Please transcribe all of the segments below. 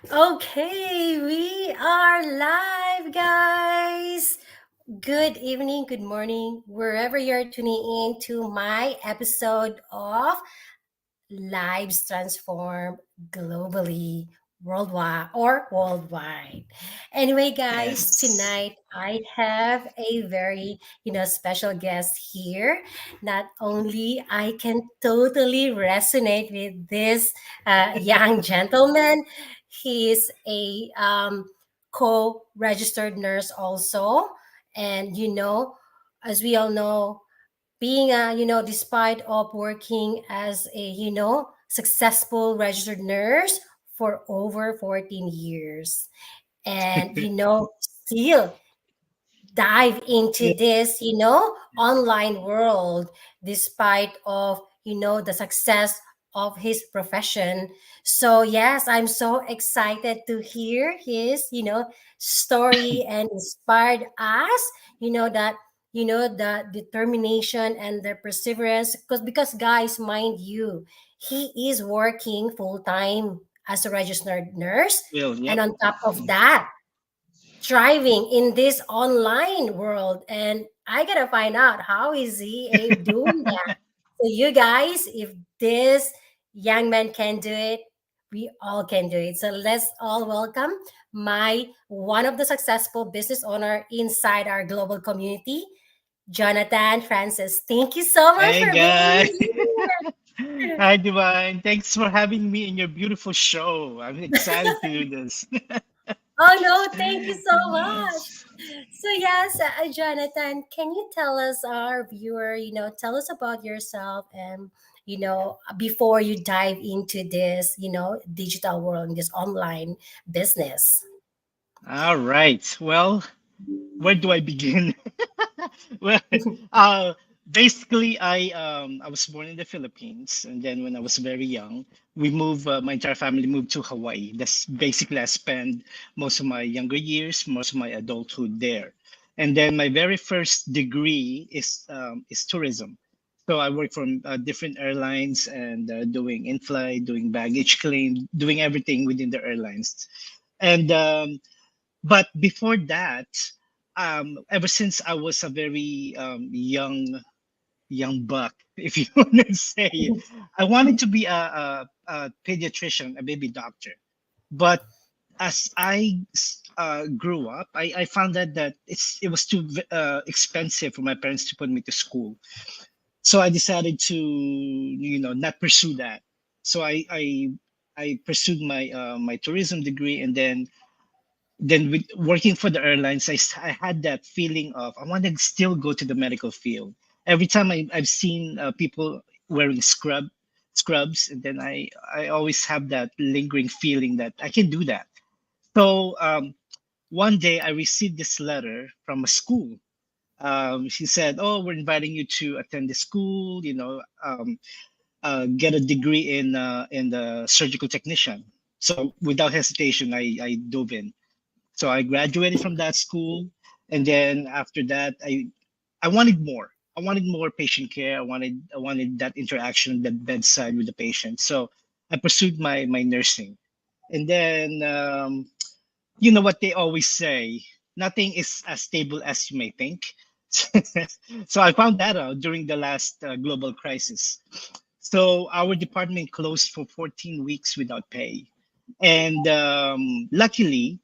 Okay, we are live, guys. Good evening, good morning, wherever you're tuning in to my episode of Lives Transform Globally, worldwide. Anyway, guys, Yes. tonight I have a very, special guest here. Not only I can totally resonate with this young gentleman, he is a co-registered nurse also. And, as we all know, being despite of working as a successful registered nurse for over 14 years, and still dive into Yeah. this online world despite of the success of his profession. So yes, I'm so excited to hear his story and inspired us, that the determination and the perseverance, because guys, mind you, he is working full time as a registered nurse, Will. and Yep. on top of that, thriving in this online world. And I gotta find out how is he doing that. So you guys, if this young man can do it, we all can do it. So let's all welcome my one of the successful business owner inside our global community, Jonathan Francis. Thank you so much Hey, for being guys. here. Hi, Devine. Thanks for having me in your beautiful show. I'm excited to do this. Oh no, thank you so much. So yes, Jonathan, can you tell us, our viewer, tell us about yourself, and before you dive into this, digital world, this online business. All right. Well, where do I begin? Well, uh, basically, I was born in the Philippines, and then when I was very young, we moved. My entire family moved to Hawaii. That's basically I spent most of my younger years, most of my adulthood there, and then my very first degree is tourism. So I worked for different airlines and doing in-flight, doing baggage claim, doing everything within the airlines, and but before that, ever since I was a very young buck, if you want to say it, I wanted to be a pediatrician, a baby doctor. But as I grew up, I found that it was too expensive for my parents to put me to school. So I decided to not pursue that. So I pursued my tourism degree, and then with working for the airlines, I had that feeling of I want to still go to the medical field. Every time I've seen people wearing scrubs, and then I always have that lingering feeling that I can do that. So one day I received this letter from a school. She said, "Oh, we're inviting you to attend the school. Get a degree in the surgical technician." So without hesitation, I dove in. So I graduated from that school, and then after that, I wanted more. I wanted more patient care. I wanted that interaction, that bedside with the patient. So I pursued my nursing, and then you know what they always say: nothing is as stable as you may think. So I found that out during the last global crisis. So our department closed for 14 weeks without pay, and luckily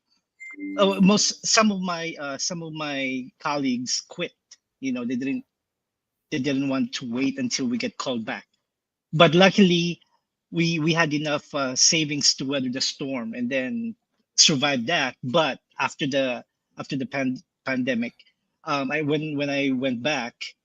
most some of my colleagues quit. They didn't want to wait until we get called back, but luckily we had enough savings to weather the storm and then survive that. But after the pandemic, when I went back,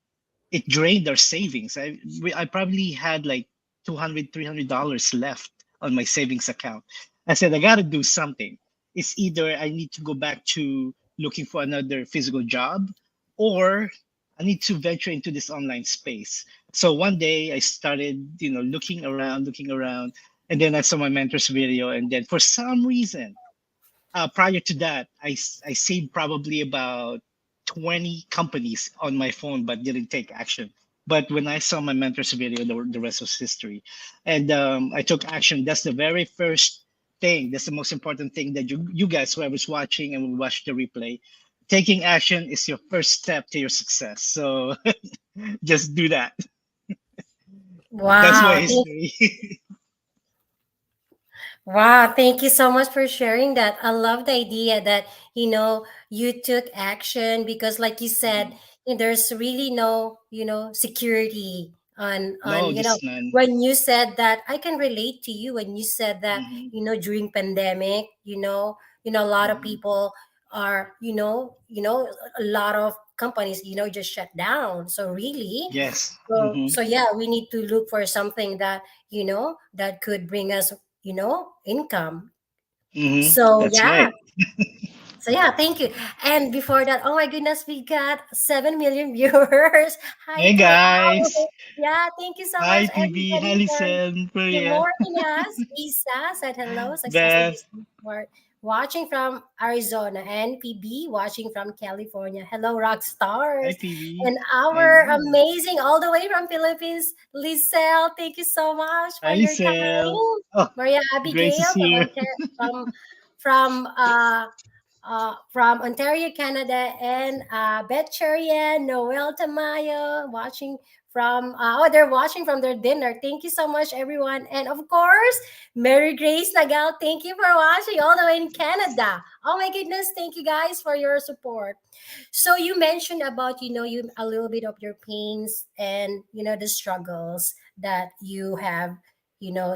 it drained our savings. I probably had like 200 $300 left on my savings account. I said I got to do something. It's either I need to go back to looking for another physical job, or I need to venture into this online space. So one day I started, looking around, and then I saw my mentor's video, and then for some reason, prior to that, I saved probably about 20 companies on my phone, but didn't take action. But when I saw my mentor's video, the rest was history. And I took action. That's the very first thing. That's the most important thing that you guys, whoever's watching and will watch the replay, taking action is your first step to your success. So just do that. That's my Wow. history. Wow, thank you so much for sharing that. I love the idea that, you took action because like you said, Mhm. there's really no, security on, No, there's none. when you said that I can relate to you when you said that, Hmm. during pandemic, a lot of Hmm. people are, a lot of companies, just shut down. So really, Yes. Hmm. so yeah, we need to look for something that, that could bring us, income. Hmm. So That's yeah, right. thank you. And before that, oh my goodness, we got 7 million viewers. Hi Hey to guys. all. Yeah, thank you so Hi much, PB. Hi everybody, for Listen. Maria. supporting us. Isa said hello. Successful Beth. business support. Watching from Arizona and PB watching from California. Hello, rock Hi stars. PB. And I our know. amazing, all the way from Philippines, Lizelle. Thank you so much Hi for your Lisel. time. Oh, Maria great to Abigail see you. from from uh from Ontario, Canada, and Beth Cherian, Noel Tamayo, watching from, they're watching from their dinner. Thank you so much, everyone. And of course, Mary Grace Nagal, thank you for watching all the way in Canada. Oh my goodness, thank you guys for your support. So you mentioned about, you a little bit of your pains and, the struggles that you have,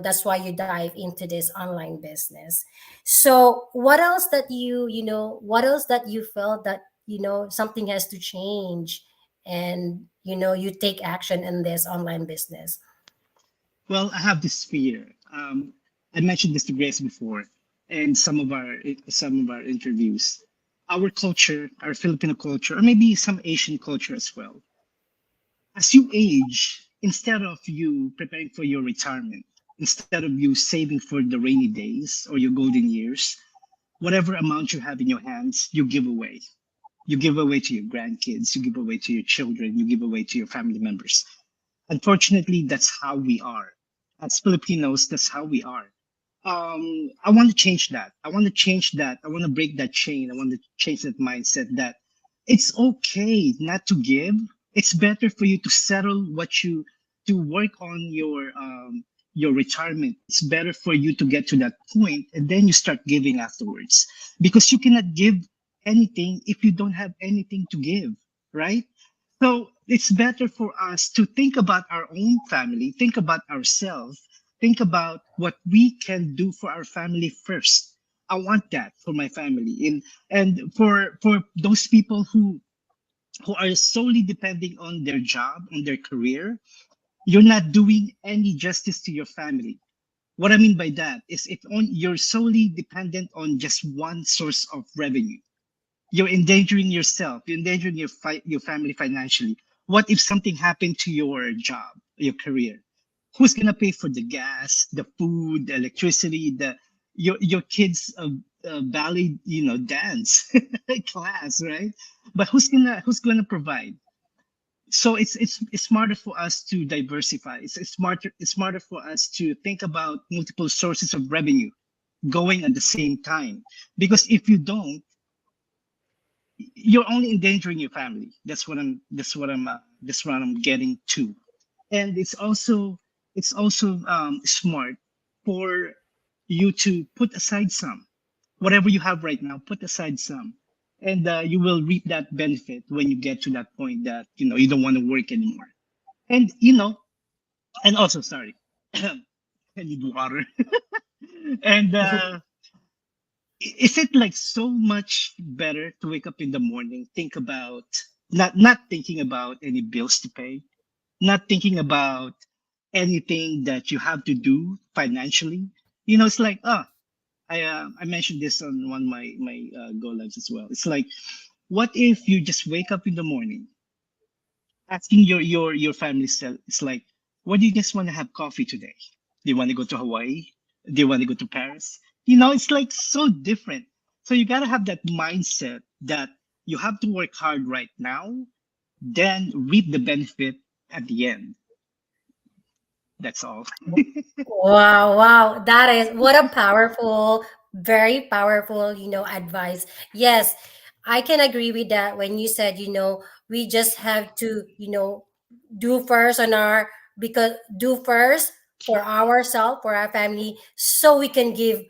that's why you dive into this online business. So what else that you felt that, something has to change and, you take action in this online business? Well, I have this fear. I mentioned this to Grace before, and some of our interviews. Our culture, our Filipino culture, or maybe some Asian culture as well. As you age, instead of you preparing for your retirement, instead of you saving for the rainy days or your golden years, whatever amount you have in your hands, you give away. You give away to your grandkids, you give away to your children, you give away to your family members. Unfortunately, that's how we are. As Filipinos, that's how we are. I want to change that. I want to change that. I want to break that chain. I want to change that mindset that it's okay not to give. It's better for you to settle what you to work on your retirement. It's better for you to get to that point and then you start giving afterwards because you cannot give anything if you don't have anything to give, right? So it's better for us to think about our own family, think about ourselves, think about what we can do for our family first. I want that for my family, and for those people who are solely depending on their job, on their career, you're not doing any justice to your family. What I mean by that is if you're solely dependent on just one source of revenue, you're endangering yourself, you're endangering your family financially. What if something happened to your job, your career? Who's gonna pay for the gas, the food, the electricity, the your kids' ballet, dance class, right? But who's gonna provide? So it's smarter for us to diversify. It's smarter for us to think about multiple sources of revenue going at the same time. Because if you don't, you're only endangering your family. That's what I'm getting to. And it's also smart for you to put aside some, whatever you have right now, put aside some, and you will reap that benefit when you get to that point that you don't want to work anymore. And and also, sorry, I need water. And is it like so much better to wake up in the morning, think about not thinking about any bills to pay, not thinking about anything that you have to do financially? It's like, I mentioned this on one of my go lives as well. It's like, what if you just wake up in the morning asking your family cell, it's like, what do you just want to have coffee today? Do you want to go to Hawaii? Do you want to go to Paris? It's like so different. So you got to have that mindset that you have to work hard right now, then reap the benefit at the end. That's all. Wow, wow. That is what a powerful, very powerful, advice. Yes, I can agree with that when you said, we just have to, do first on our because do first for ourselves, for our family, so we can give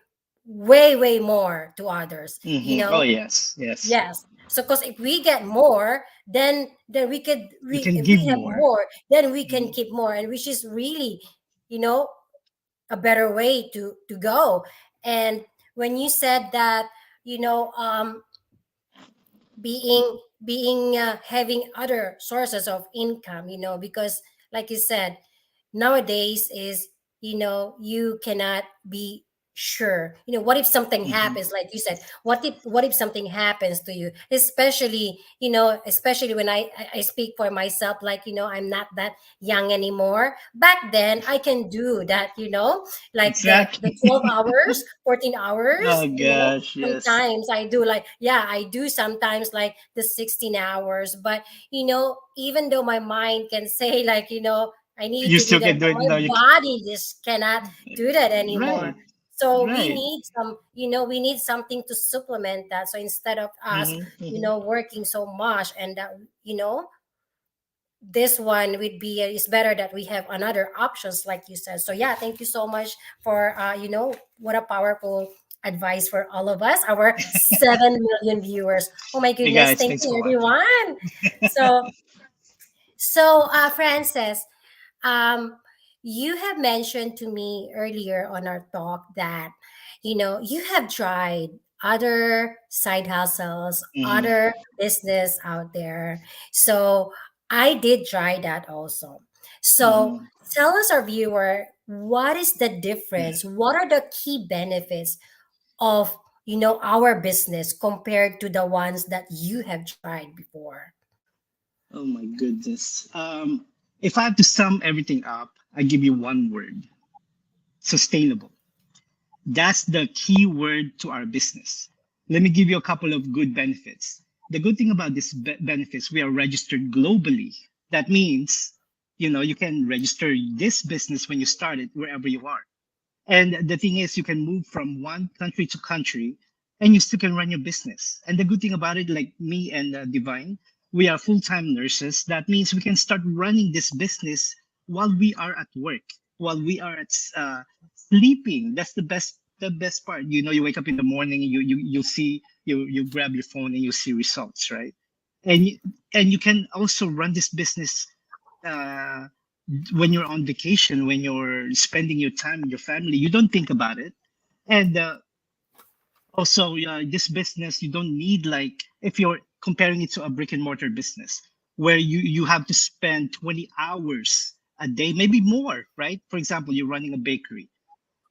way, way more to others, Oh yes, yes. Yes. So because if we get more, then we could You we can if we give have more. more, then we can Mhm. keep more, and which is really, you know, a better way to go. And when you said that, you know um having other sources of income, because like you said, nowadays is, you cannot be sure, what if something Mhm. happens, like you said, what if something happens to you, especially when I speak for myself, like, I'm not that young anymore. Back then I can do that, like the Exactly. 12 hours, 14 hours, Oh gosh, yes. sometimes I do, like, yeah, I do sometimes like the 16 hours. But even though my mind can say, like, I need You to do still that, can do but it. my No, body just cannot do that anymore. right, So we right. need something to supplement that. So instead of us, Hmm, hmm. working so much, and this one would be, it's better that we have another options, like you said. So yeah, thank you so much for, what a powerful advice for all of us, our 7 million viewers. Oh my Hey goodness, guys, thank thanks for you watching. everyone. So Frances, um, you have mentioned to me earlier on our talk that, you have tried other side hustles, Hmm, other business out there. So I did try that also. So hmm. tell us, our viewer, what is the difference? What are the key benefits of, our business compared to the ones that you have tried before? Oh my goodness. If I have to sum everything up, I give you one word: sustainable. That's the key word to our business. Let me give you a couple of good benefits. The good thing about these benefits, we are registered globally. That means, you can register this business when you start it wherever you are. And the thing is, you can move from one country to country and you still can run your business. And the good thing about it, like me and Divine, we are full time nurses. That means we can start running this business while we are at work, while we are at sleeping. That's the best part. You wake up in the morning, you see, you grab your phone and you see results, right? And you can also run this business uh, when you're on vacation, when you're spending your time with your family, you don't think about it. And also, this business, you don't need, like, if you're comparing it to a brick and mortar business, where you have to spend 20 hours a day, maybe more, right? For example, you're running a bakery,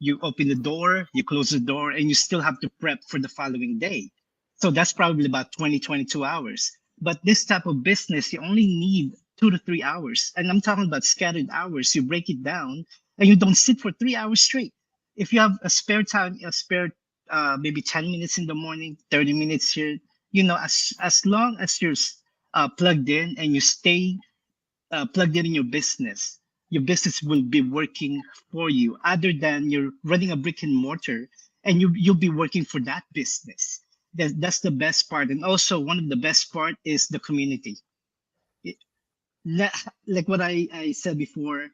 you open the door, you close the door, and you still have to prep for the following day. So that's probably about 20, 22 hours. But this type of business, you only need 2 to 3 hours. And I'm talking about scattered hours. You break it down and you don't sit for 3 hours straight. If you have a spare time, a spare maybe 10 minutes in the morning, 30 minutes here, as long as you're plugged in and you stay plugged in your business, your business will be working for you, other than you're running a brick and mortar and you'll be working for that business. That's the best part. And also, one of the best part is the community. It- like what I said before,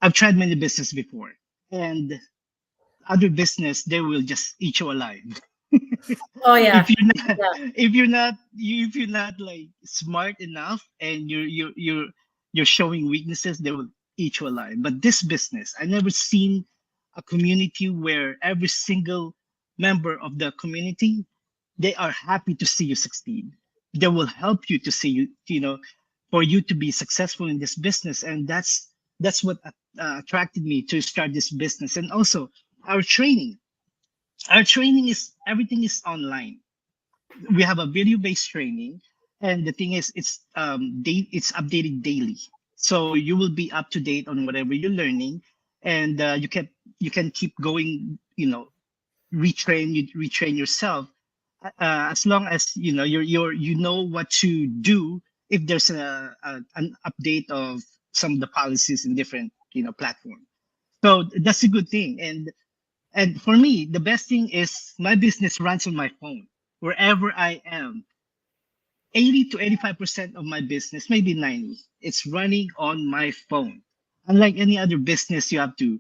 I've tried many business before, and other business, they will just eat you alive. Oh yeah. If you're not like smart enough, and you're showing weaknesses, they will eat you alive. But this business, I never seen a community where every single member of the community, they are happy to see you succeed. They will help you to see you, for you to be successful in this business. And that's what attracted me to start this business. And also, our training our training is, everything is online. We have a video based training, and the thing is, it's updated daily, so you will be up to date on whatever you're learning. And you can keep going, retrain yourself, as long as you know what to do if there's an update of some of the policies in different platform. So that's a good thing. And for me, the best thing is my business runs on my phone wherever I am. 80 to 85% of my business, maybe 90, it's running on my phone. Unlike any other business, you have to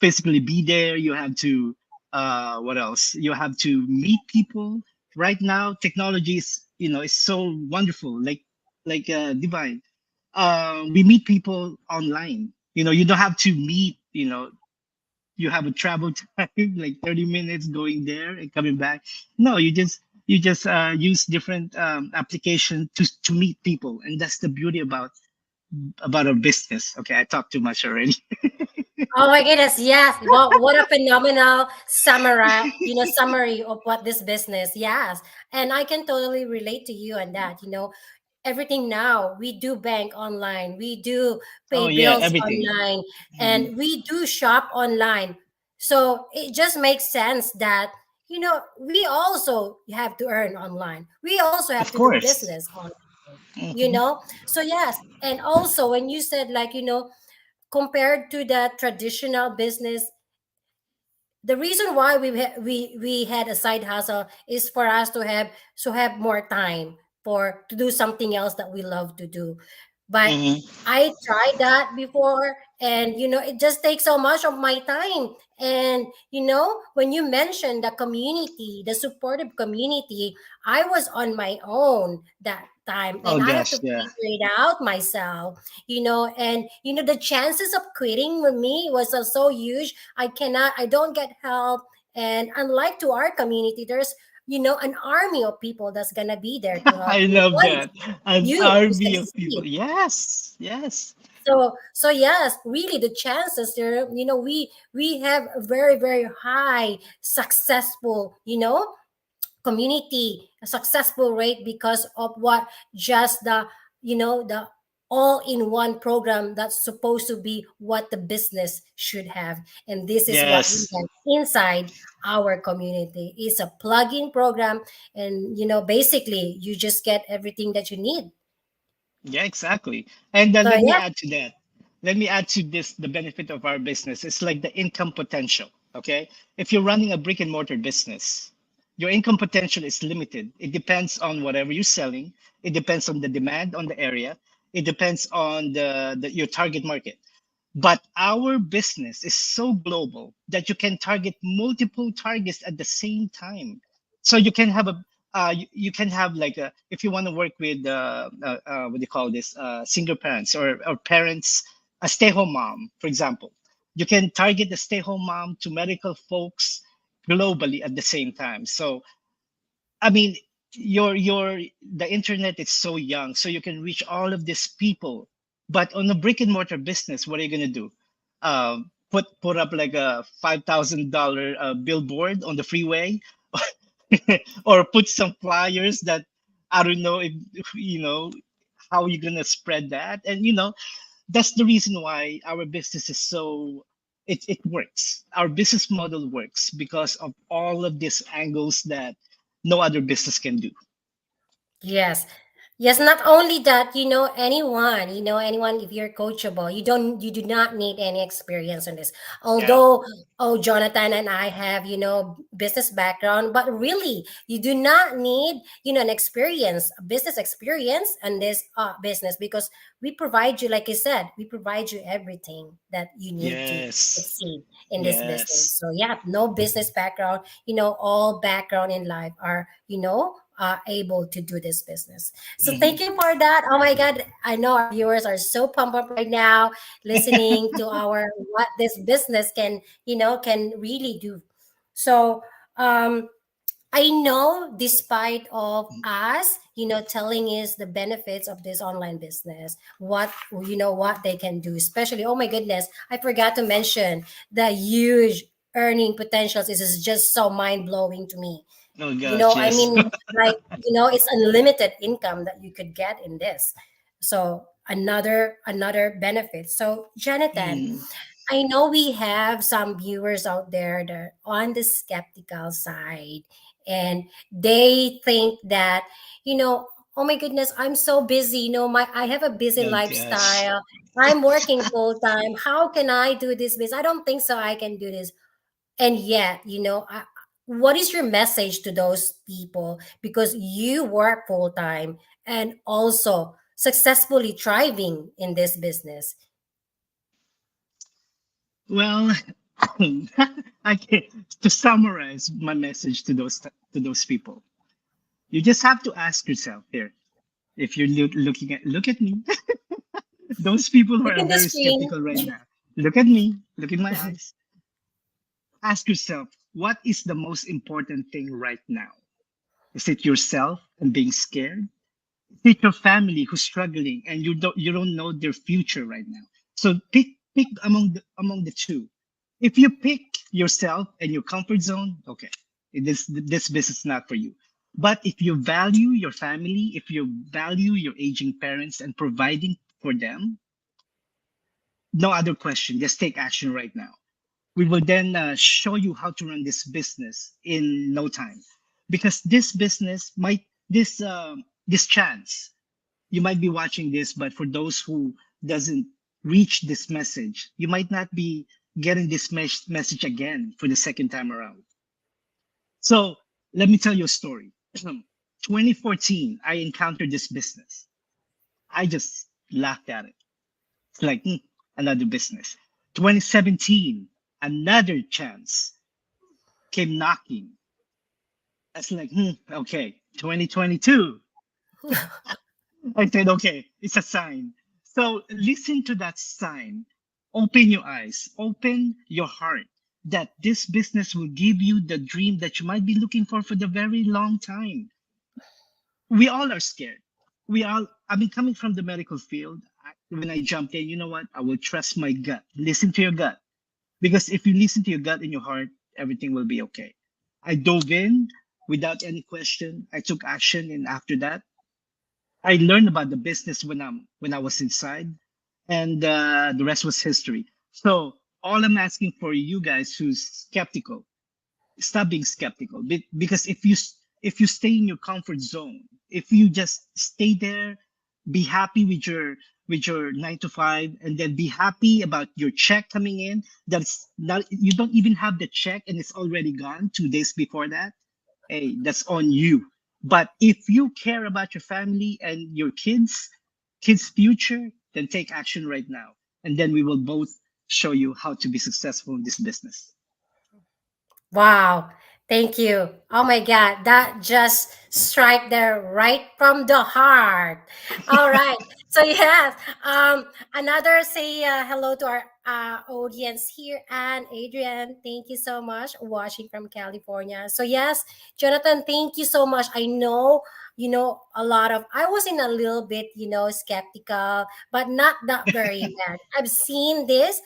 physically be there. You have to, what else? You have to meet people. Right now, technology is so wonderful. Like Divine, we meet people online. You don't have to meet. You have a travel time like 30 minutes going there and coming back. No, you just use different application to meet people, and that's the beauty about our business. Okay, I talked too much already. Oh my goodness, yes. What a phenomenal summary of what this business. Yes. And I can totally relate to you on that. Everything now, we do bank online, we do Oh pay yeah, bills everything. online, Mhm. and we do shop online. So it just makes sense that we also have to earn online. We also have Of to do course. business online. Hmm. So yes, and also when you said like compared to the traditional business, the reason why we had a side hustle is for us to have more time for to do something else that we love to do. But Hmm. I tried that before, and it just takes so much of my time. And when you mentioned the community, the supportive community, I was on my own that time, Oh and I have to gosh, yeah. figure it out myself. And the chances of quitting with me was so huge. I don't get help. And unlike to our community, there's an army of people that's gonna be there to help I you love once that. An you to army of people. succeed. Yes, yes. So yes, really the chances there, we have a very, very high successful, community, a successful rate because of what just the all in one program that's supposed to be what the business should have. And this is what we Yes. have inside our community. It's a plug-in program, and basically you just get everything that you need. Yeah, exactly. And So let me yeah. add to that. Let me add to this the benefit of our business. It's like the income potential. Okay. If you're running a brick and mortar business, your income potential is limited. It depends on whatever you're selling. It depends on the demand on the area. It depends on your target market. But our business is so global that you can target multiple targets at the same time. So you can have like a, if you want to work with what do you call this, single parents or parents, a stay-home mom, for example. You can target the stay-home mom to medical folks globally at the same time. So I mean, the internet is so young, so you can reach all of these people. But on a brick and mortar business, what are you gonna do? Put up like a $5,000 billboard on the freeway, or put some flyers that I don't know if you know how you're gonna spread that. And that's the reason why our business is so it works. Our business model works because of all of these angles that no other business can do. Yes. Yes, not only that, anyone, if you're coachable, you do not need any experience on this. Yeah. Although, oh, Jonathan and I have, business background, but really, you do not need, an experience, a business experience on this business, because we provide you, like I said, we provide you everything that you need to Yes. succeed in this business. Yes. So yeah, no business background, all background in life are, able to do this business. So thank Hmm. you for that. Oh my God, I know our viewers are so pumped up right now listening to our what this business can really do. So I know, despite of us, telling us the benefits of this online business, what they can do, especially, oh my goodness, I forgot to mention the huge earning potentials. This is just so mind blowing to me. Oh gosh, I yes. mean, like, it's unlimited income that you could get in this. So another benefit. So Jonathan, Mm. I know we have some viewers out there that are on the skeptical side, and they think that, you know, oh my goodness, I'm so busy. I have a busy Oh gosh. lifestyle. I'm working full time. How can I do this business? I don't think so I can do this. And yet, what is your message to those people? Because you work full time and also successfully thriving in this business. Well, I can, to summarize my message to those people, you just have to ask yourself here. If you're look at me, those people who Look are in the very screen. skeptical right now, look at me, look in my eyes. Ask yourself, what is the most important thing right now? Is it yourself and being scared? Is it your family who's struggling and you don't know their future right now? So pick among the two. If you pick yourself and your comfort zone, okay, this business is not for you. But if you value your family, if you value your aging parents and providing for them, no other question. Just take action right now. We will then show you how to run this business in no time, because this business might this chance you might be watching this, but for those who doesn't reach this message, you might not be getting this message again for the second time around. So let me tell you a story. 2014, I encountered this business. I just laughed at it. It's like, another business. 2017, another chance came knocking. I was like, okay. 2022, I said, okay, it's a sign. So listen to that sign. Open your eyes, open your heart that this business will give you the dream that you might be looking for the very long time. We all are scared. I mean, coming from the medical field, when I jumped in, you know what? I will trust my gut. Listen to your gut. Because if you listen to your gut and your heart, everything will be okay. I dove in without any question. I took action, and after that, I learned about the business when I was inside, and the rest was history. So all I'm asking for you guys who's skeptical, stop being skeptical. Because if you stay in your comfort zone, if you just stay there, be happy with your 9 to 5, and then be happy about your check coming in. That's not, you don't even have the check and it's already gone 2 days before that. Hey, that's on you. But if you care about your family and your kids' future, then take action right now. And then we will both show you how to be successful in this business. Wow. Thank you. Oh my God. That just strike there right from the heart. All right. So yes, another say hello to our audience here, and Adrian. Thank you so much, watching from California. So yes, Jonathan, thank you so much. I know a lot of. I was in a little bit skeptical, but not that very bad. I've seen this,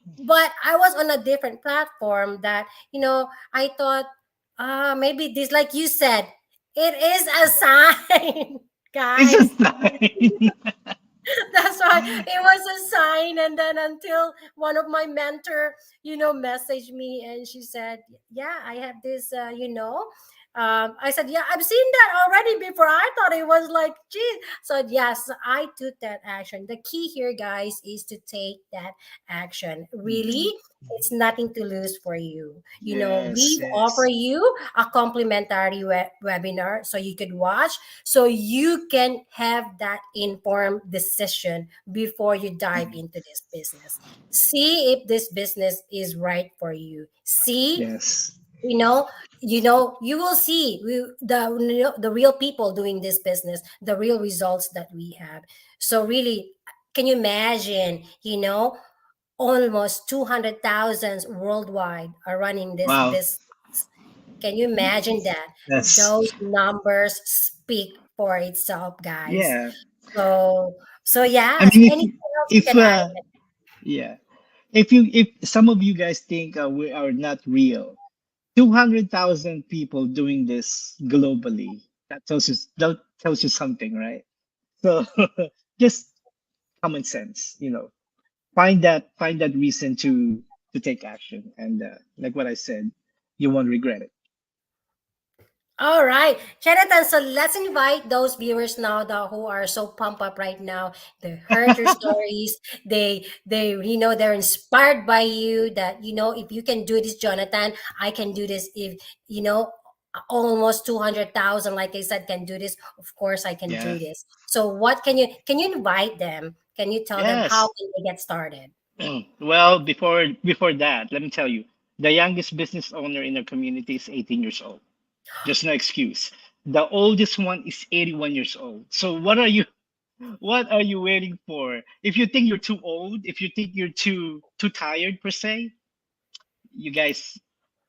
but I was on a different platform that I thought, maybe this, like you said, it is a sign, It's a guys. sign. That's why it was a sign. And then until one of my mentor, messaged me, and she said, "Yeah, I have this, I said, "Yeah, I've seen that already before." I thought it was like, geez. So yes, I took that action. The key here, guys, is to take that action. Really, Mhm. it's nothing to lose for you. Yes, We offer yes. you a complimentary webinar so you could watch, so you can have that informed decision before you dive Mhm. into this business. See if this business is right for you. See, Yes. you know you will see the real people doing this business, the real results that we have. So really, can you imagine, almost 200,000 worldwide are running this Wow. business? Can you imagine that? That's Those numbers speak for itself, guys. yeah. So I yes, mean, anything else you if can add? yeah, if some of you guys think we are not real, 200,000 people doing this globally, that tells you something, right? So just common sense, find that reason to take action, and like what I said, you won't regret it. All right, Jonathan. So let's invite those viewers now that who are so pumped up right now. They heard your stories. They're inspired by you. That if you can do this, Jonathan, I can do this. If you know, almost 200,000, like I said, can do this. Of course, I can Yeah. do this. So what can you invite them? Can you tell them how Yes. can they get started? Well, before that, let me tell you, the youngest business owner in our community is 18 years old. Just no excuse. The oldest one is 81 years old. So what are you waiting for? If you think you're too old, if you think you're too tired per se, you guys,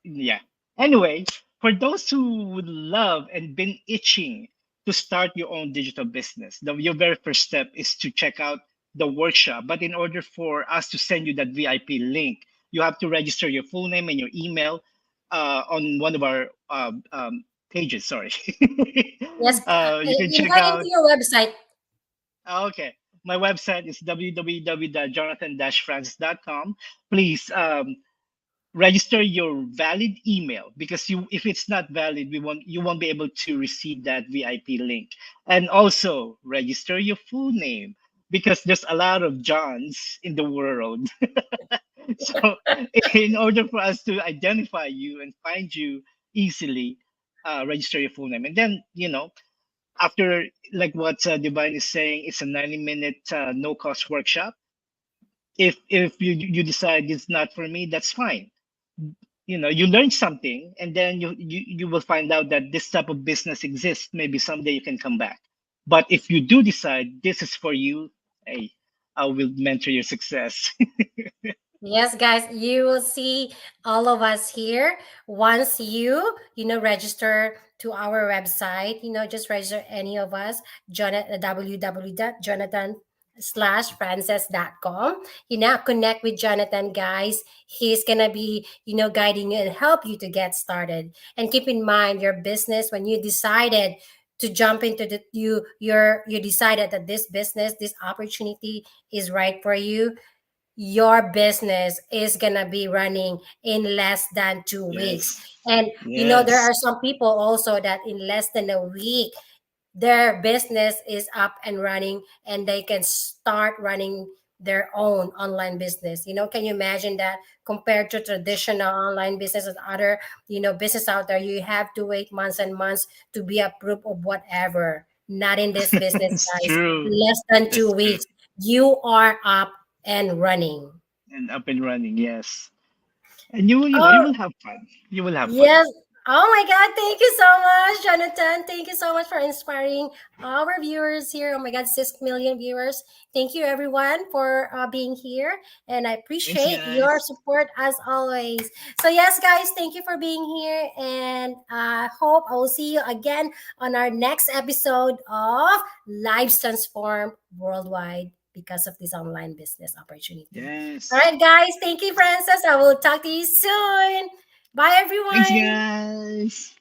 yeah. Anyway, for those who would love and been itching to start your own digital business, your very first step is to check out the workshop. But in order for us to send you that VIP link, you have to register your full name and your email on one of our pages. Sorry. Yes, You can check invite into out. your website. Okay. My website is www.jonathan-francis.com. Please register your valid email, because if it's not valid, you won't be able to receive that VIP link. And also register your full name, because there's a lot of Johns in the world. So in order for us to identify you and find you easily, register your full name. And then, after, like what Divine is saying, it's a 90-minute no cost workshop. If you decide it's not for me, that's fine. You learn something, and then you will find out that this type of business exists. Maybe someday you can come back. But if you do decide this is for you, hey, I will mentor your success. Yes, guys, you will see all of us here once register to our website. Just register any of us, Jonathan, www.jonathan/frances.com. Connect with Jonathan, guys. He's gonna be, guiding you and help you to get started. And keep in mind your business when you decided to jump into you decided that this business, this opportunity is right for you. Your business is gonna be running in less than 2 weeks. Yes. And there Yes. are some people also that in less than a week their business is up and running and they can start running their own online business. Can you imagine that? Compared to traditional online business and other business out there, you have to wait months and months to be approved of whatever. Not in this business, It's guys. true. Less than two That's true. weeks you are up and running. And up and running, yes. And you will Oh, have fun. You will have fun. yes. Oh my God. Thank you so much, Jonathan. Thank you so much for inspiring our viewers here. Oh my God, 6 million viewers. Thank you, everyone, for being here. And I Thanks, appreciate your guys. support as always. So, yes, guys, thank you for being here. And I hope I will see you again on our next episode of Lives Transform Worldwide because of this online business opportunity. All Yes. right, guys. Thank you, Francis. I will talk to you soon. Bye, Thanks, everyone. guys.